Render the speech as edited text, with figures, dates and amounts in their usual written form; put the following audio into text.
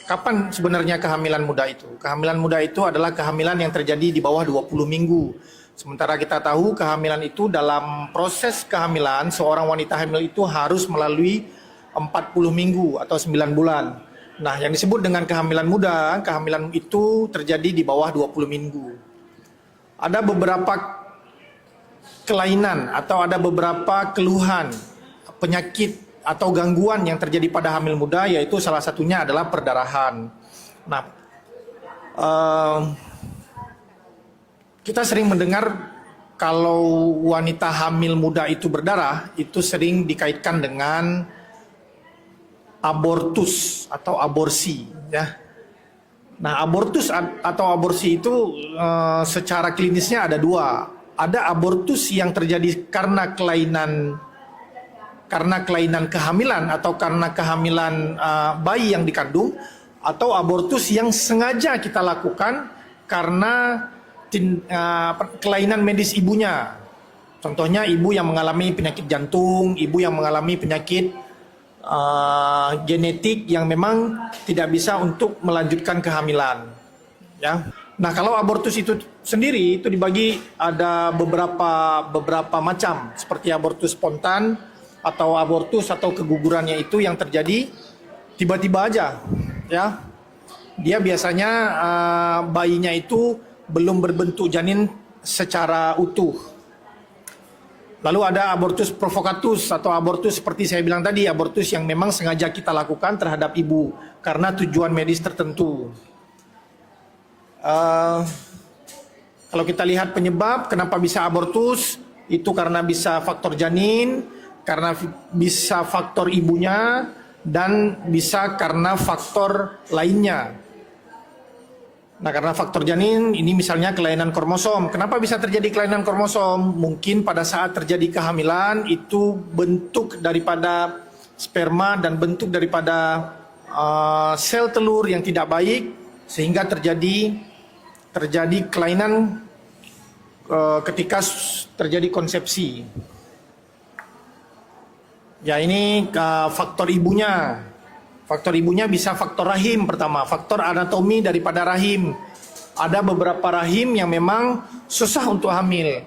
Kapan sebenarnya kehamilan muda itu? Kehamilan muda itu adalah kehamilan yang terjadi di bawah 20 minggu. Sementara kita tahu kehamilan itu dalam proses kehamilan seorang wanita hamil itu harus melalui 40 minggu atau 9 bulan. Nah, yang disebut dengan kehamilan muda, kehamilan itu terjadi di bawah 20 minggu. Ada beberapa kelainan atau ada beberapa keluhan, penyakit atau gangguan yang terjadi pada hamil muda, yaitu salah satunya adalah perdarahan. Nah, kita sering mendengar kalau wanita hamil muda itu berdarah, itu sering dikaitkan dengan abortus atau aborsi, ya. Nah, abortus atau aborsi itu secara klinisnya ada dua. Ada abortus yang terjadi karena kelainan kehamilan atau karena kehamilan bayi yang dikandung, atau abortus yang sengaja kita lakukan karena kelainan medis ibunya. Contohnya ibu yang mengalami penyakit jantung, ibu yang mengalami penyakit genetik yang memang tidak bisa untuk melanjutkan kehamilan, ya. Nah, kalau abortus itu sendiri itu dibagi ada beberapa macam, seperti abortus spontan atau abortus atau kegugurannya itu yang terjadi tiba-tiba aja, ya. Dia biasanya bayinya itu belum berbentuk janin secara utuh. Lalu ada abortus provokatus atau abortus seperti saya bilang tadi, abortus yang memang sengaja kita lakukan terhadap ibu karena tujuan medis tertentu. Kalau kita lihat penyebab kenapa bisa abortus, itu karena bisa faktor janin, karena bisa faktor ibunya, dan bisa karena faktor lainnya. Nah, karena faktor janin ini misalnya kelainan kromosom. Kenapa bisa terjadi kelainan kromosom? Mungkin pada saat terjadi kehamilan itu bentuk daripada sperma dan bentuk daripada sel telur yang tidak baik, sehingga terjadi kelainan ketika terjadi konsepsi. Ya, ini faktor ibunya. Faktor ibunya bisa faktor rahim pertama, faktor anatomi daripada rahim. Ada beberapa rahim yang memang susah untuk hamil.